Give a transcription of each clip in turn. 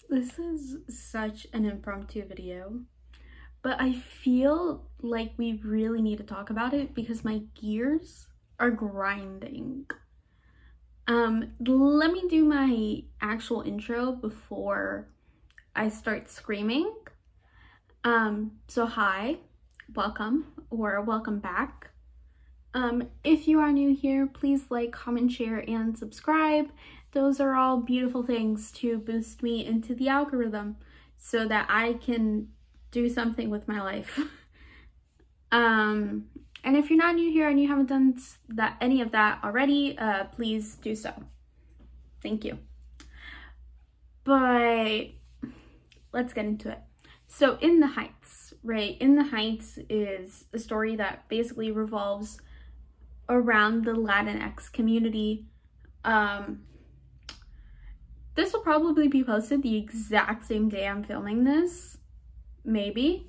This is such an impromptu video, but I feel like we really need to talk about it because my gears are grinding. Let me do my actual intro before I start screaming. So hi, welcome or welcome back. If you are new here, please like, comment, share, and subscribe. Those are all beautiful things to boost me into the algorithm so that I can do something with my life. And if you're not new here and you haven't done any of that already, please do so. Thank you. But let's get into it. So In the Heights, right? In the Heights is a story that basically revolves around the Latinx community. This will probably be posted the exact same day I'm filming this, maybe.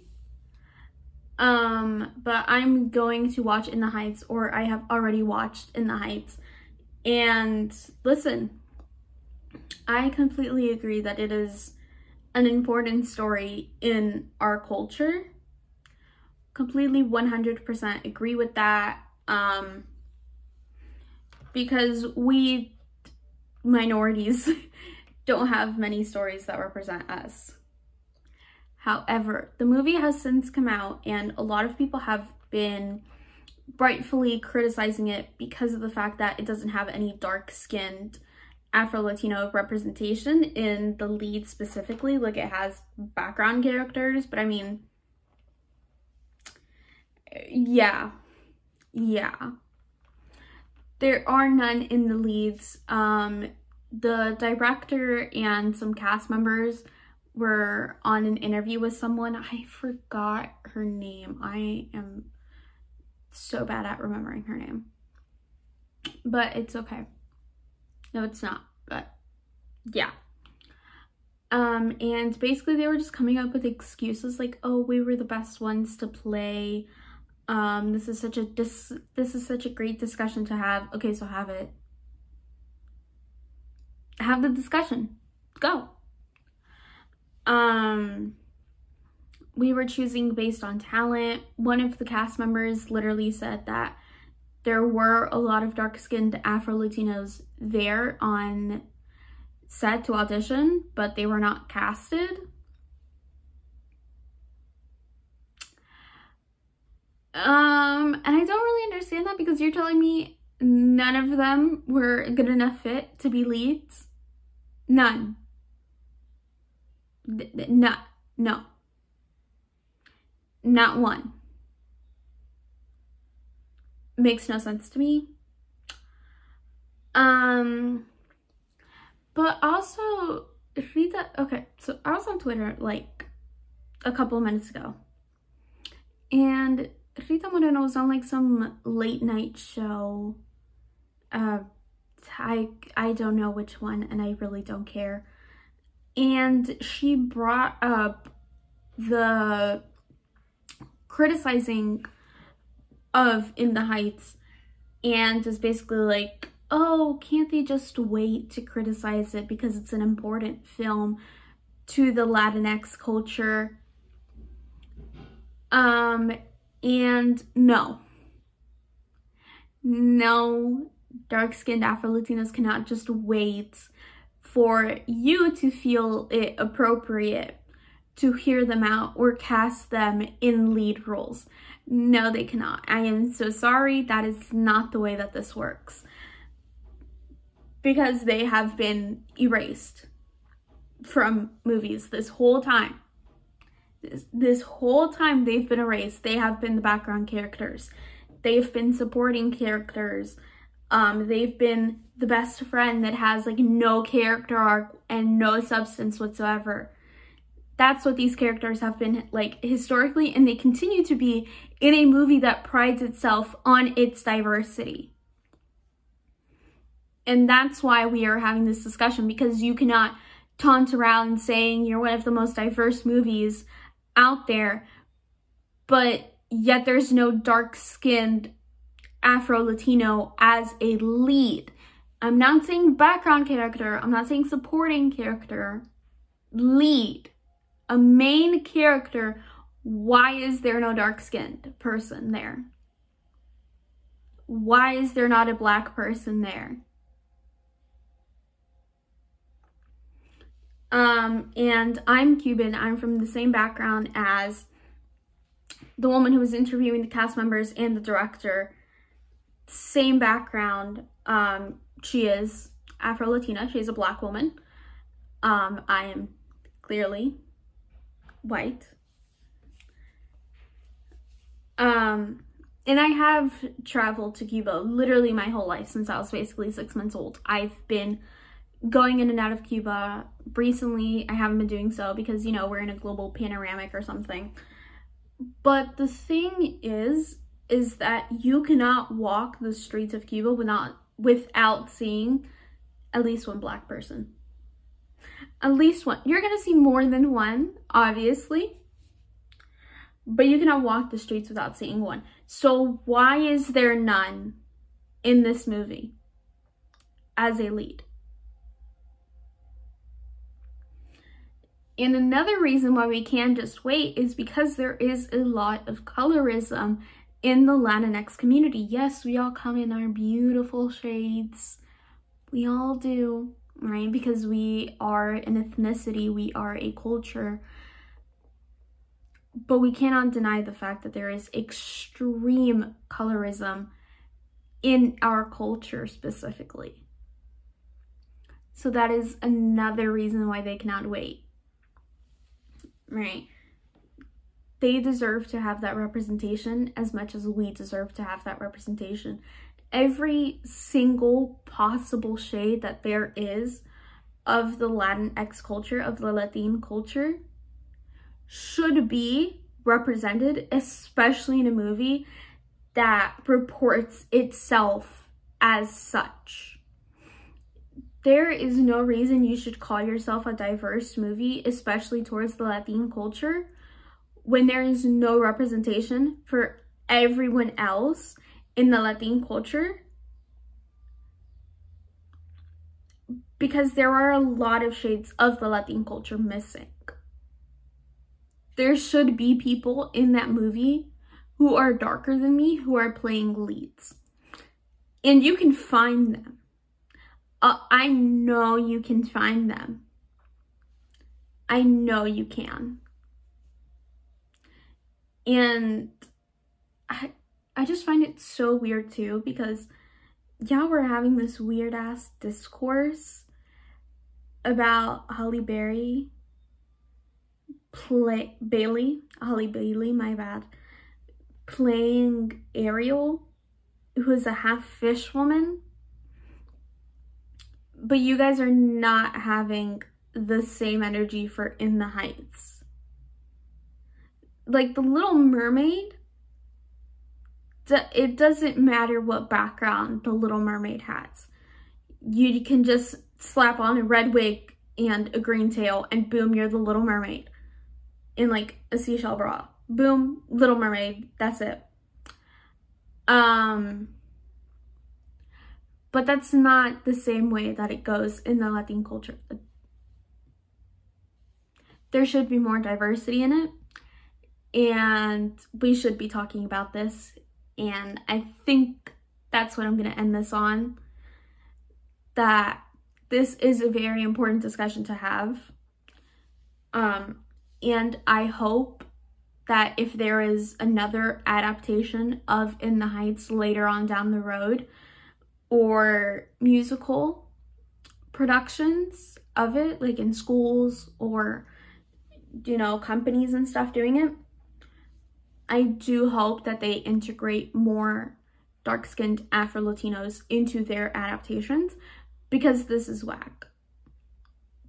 But I'm going to watch In the Heights, or I have already watched In the Heights. And listen, I completely agree that it is an important story in our culture. Completely 100% agree with that. Because we minorities don't have many stories that represent us. However, the movie has since come out and a lot of people have been rightfully criticizing it because of the fact that it doesn't have any dark-skinned Afro-Latino representation in the lead specifically. Like, it has background characters, but I mean, yeah. There are none in the leads. The director and some cast members were on an interview with someone. I forgot her name. I am so bad at remembering her name. But it's okay. No, it's not. But yeah. And basically they were just coming up with excuses like, oh, we were the best ones to play. This is such a great discussion to have. Okay, so have it. Have the discussion. Go. We were choosing based on talent. One of the cast members literally said that there were a lot of dark-skinned Afro-Latinos there on set to audition, but they were not casted. And I don't really understand that, because you're telling me none of them were a good enough fit to be leads? None. No. Not one. Makes no sense to me. But also, Rita, okay, so I was on Twitter like a couple of minutes ago, and Rita Moreno was on like some late night show. I don't know which one, and I really don't care. And she brought up the criticizing of In the Heights, and is basically like, oh, can't they just wait to criticize it because it's an important film to the Latinx culture? And no, dark-skinned Afro-Latinos cannot just wait for you to feel it appropriate to hear them out or cast them in lead roles. No, they cannot. I am so sorry. That is not the way that this works. Because they have been erased from movies this whole time. This whole time they've been erased. They have been the background characters. They've been supporting characters. They've been the best friend that has like no character arc and no substance whatsoever. That's what these characters have been like historically, and they continue to be in a movie that prides itself on its diversity. And that's why we are having this discussion, because you cannot taunt around saying you're one of the most diverse movies out there, but yet there's no dark-skinned Afro-Latino as a lead. I'm not saying background character, I'm not saying supporting character, lead, a main character, why is there no dark-skinned person there? Why is there not a black person there? And I'm Cuban. I'm from the same background as the woman who was interviewing the cast members and the director. Same background. She is Afro-Latina. She's a black woman. I am clearly white. And I have traveled to Cuba literally my whole life since I was basically 6 months old. I've been going in and out of Cuba. Recently, I haven't been doing so because, you know, we're in a global panoramic or something. But the thing is that you cannot walk the streets of Cuba without seeing at least one black person. At least one. You're going to see more than one, obviously. But you cannot walk the streets without seeing one. So why is there none in this movie as a lead? And another reason why we can't just wait is because there is a lot of colorism in the Latinx community. Yes, we all come in our beautiful shades. We all do, right? Because we are an ethnicity, we are a culture. But we cannot deny the fact that there is extreme colorism in our culture specifically. So that is another reason why they cannot wait, right? They deserve to have that representation as much as we deserve to have that representation. Every single possible shade that there is of the Latinx culture, of the Latine culture, should be represented, especially in a movie that reports itself as such. There is no reason you should call yourself a diverse movie, especially towards the Latine culture, when there is no representation for everyone else in the Latine culture. Because there are a lot of shades of the Latine culture missing. There should be people in that movie who are darker than me who are playing leads. And you can find them. I know you can find them. I know you can. And I just find it so weird too, because yeah, we're having this weird ass discourse about Halle Bailey, my bad, playing Ariel, who is a half fish woman, but you guys are not having the same energy for In the Heights. Like the Little Mermaid, it doesn't matter what background the Little Mermaid has. You can just slap on a red wig and a green tail and boom, you're the Little Mermaid. In like a seashell bra. Boom, Little Mermaid, that's it. But that's not the same way that it goes in the Latin culture. There should be more diversity in it, and we should be talking about this, and I think that's what I'm going to end this on, that this is a very important discussion to have. And I hope that if there is another adaptation of In the Heights later on down the road, or musical productions of it, like in schools or, you know, companies and stuff doing it, I do hope that they integrate more dark-skinned Afro-Latinos into their adaptations, because this is whack.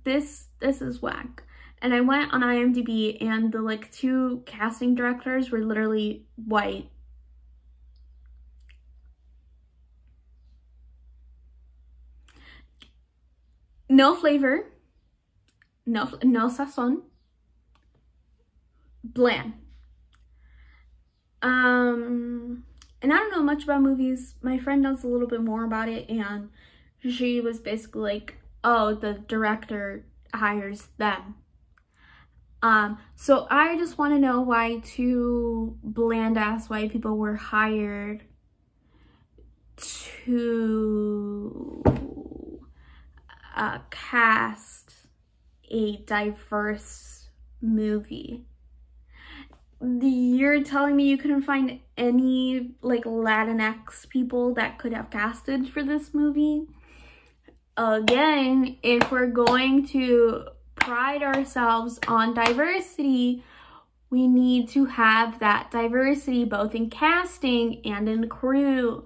This is whack. And I went on IMDb and the like 2 casting directors were literally white. No flavor, no sazon, bland. And I don't know much about movies. My friend knows a little bit more about it, and she was basically like, oh, the director hires them So I just want to know why two bland-ass white people were hired to cast a diverse movie. You're telling me you couldn't find any like Latinx people that could have casted for this movie? Again, if we're going to pride ourselves on diversity, we need to have that diversity both in casting and in crew.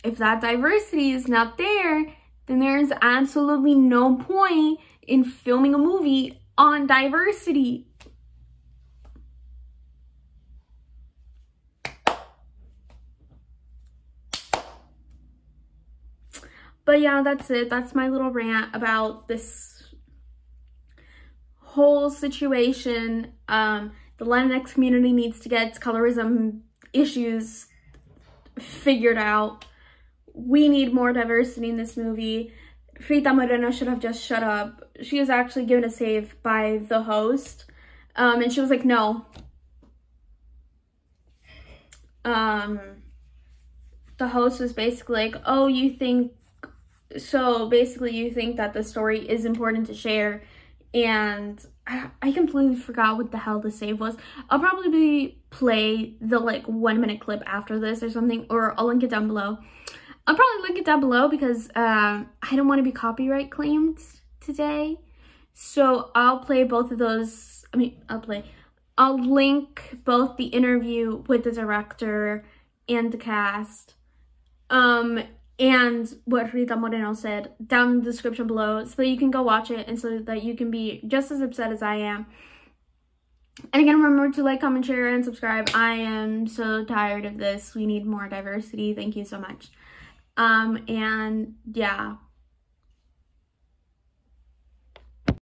If that diversity is not there, then there's absolutely no point in filming a movie on diversity. But yeah, that's it. That's my little rant about this whole situation. The Latinx community needs to get its colorism issues figured out. We need more diversity in this movie. Rita Moreno should have just shut up. She was actually given a save by the host. And she was like, no. The host was basically like, oh, you think... So basically you think that the story is important to share, and I completely forgot what the hell the save was. I'll probably play the like 1 minute clip after this or something, or I'll link it down below. I'll probably link it down below because I don't want to be copyright claimed today. So I'll play both of those. I'll link both the interview with the director and the cast. And what Rita Moreno said down in the description below, so that you can go watch it and so that you can be just as upset as I am. And again, remember to like, comment, share, and subscribe. I am so tired of this. We need more diversity. Thank you so much. And yeah.